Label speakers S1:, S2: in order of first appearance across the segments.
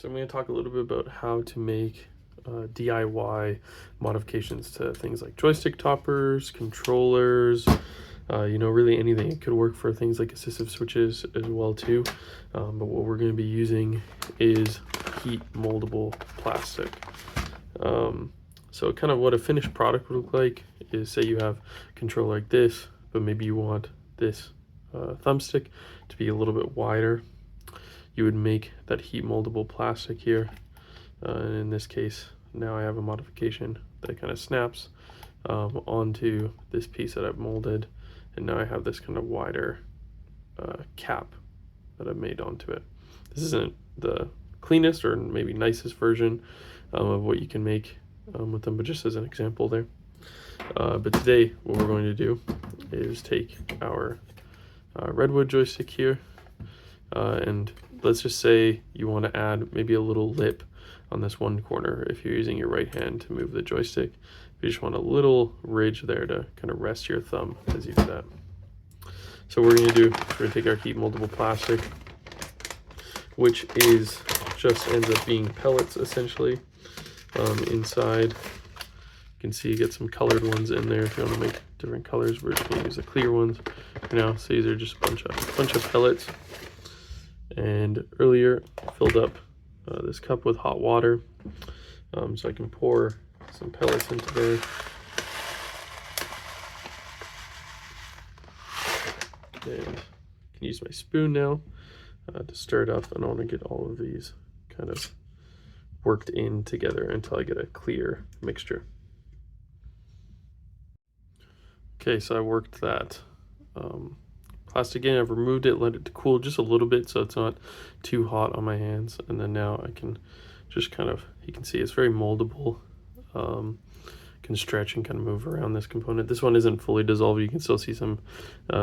S1: So I'm going to talk a little bit about how to make DIY modifications to things like joystick toppers, controllers, really anything. It could work for things like assistive switches as well too. But what we're going to be using is heat moldable plastic. So kind of what a finished product would look like is, say you have a controller like this, but maybe you want this thumbstick to be a little bit wider. You would make that heat moldable plastic here, and in this case now I have a modification that kind of snaps onto this piece that I've molded, and now I have this kind of wider cap that I've made onto it. This isn't the cleanest or maybe nicest version of what you can make with them, but just as an example there. But today what we're going to do is take our redwood joystick here, and let's just say you want to add maybe a little lip on this one corner if you're using your right hand to move the joystick. You just want a little ridge there to kind of rest your thumb as you do that. So what we're going to do, we're going to take our heat moldable plastic, which ends up being pellets essentially. Inside you can see you get some colored ones in there if you want to make different colors. We're just going to use the clear ones for now. So these are just a bunch of pellets. And earlier I filled up this cup with hot water, so I can pour some pellets into there. And I can use my spoon now to stir it up, and I want to get all of these kind of worked in together until I get a clear mixture. Okay, so I worked that plastic in. I've removed it, let it cool just a little bit so it's not too hot on my hands, and then now I can just kind of, you can see it's very moldable. Can stretch and kind of move around this component. This one isn't fully dissolved. You can still see some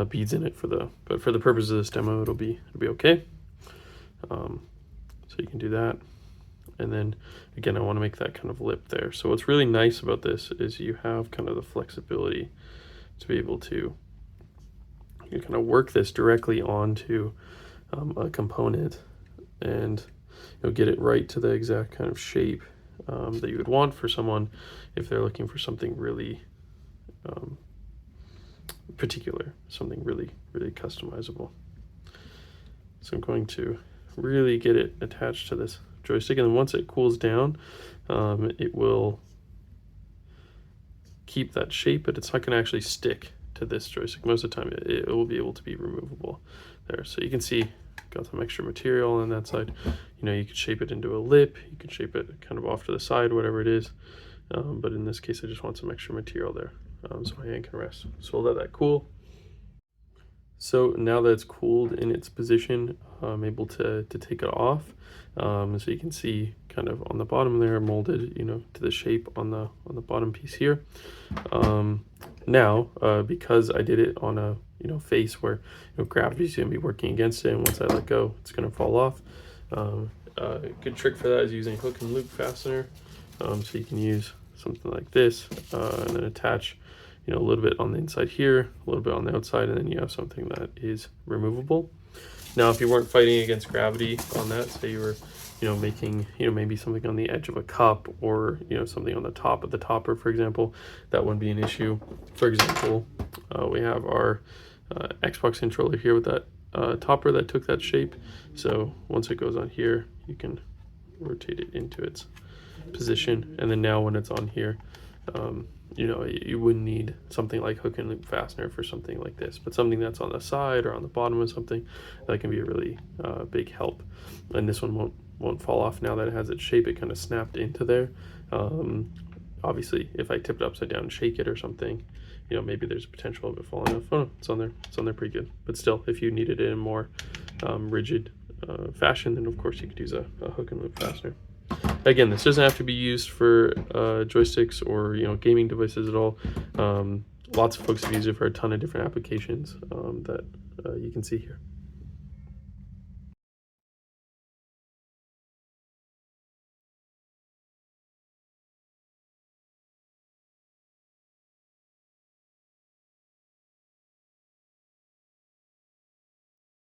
S1: beads in it but for the purpose of this demo it'll be okay. So you can do that, and then again I want to make that kind of lip there. So what's really nice about this is you have kind of the flexibility to be able to kind of work this directly onto a component, and you'll get it right to the exact kind of shape that you would want for someone if they're looking for something really particular, something really customizable. So I'm going to really get it attached to this joystick, and then once it cools down, it will keep that shape, but it's not going to actually stick to this joystick. Most of the time it will be able to be removable there. So you can see got some extra material on that side. You could shape it into a lip, you could shape it kind of off to the side, whatever it is, but in this case I just want some extra material there, so my hand can rest. So we'll let that cool. So now that it's cooled in its position, I'm able to take it off. So you can see kind of on the bottom there molded to the shape on the bottom piece here. Now because I did it on a face where gravity's going to be working against it, and once I let go it's going to fall off. A good trick for that is using hook and loop fastener. So you can use something like this and then attach a little bit on the inside here, a little bit on the outside, and then you have something that is removable. Now if you weren't fighting against gravity on that, say you were making maybe something on the edge of a cup, or something on the top of the topper, for example, that wouldn't be an issue. For example, we have our Xbox controller here with that topper that took that shape. So once it goes on here, you can rotate it into its position, and then now when it's on here, you wouldn't need something like hook and loop fastener for something like this, but something that's on the side or on the bottom of something, that can be a really big help. And this one won't fall off now that it has its shape. It kind of snapped into there. Obviously if I tip it upside down and shake it or something, maybe there's a potential of it falling off. Oh, it's on there pretty good. But still, if you needed it in more rigid fashion, then of course you could use a hook and loop fastener. Again, this doesn't have to be used for joysticks or gaming devices at all. Lots of folks have used it for a ton of different applications that you can see here.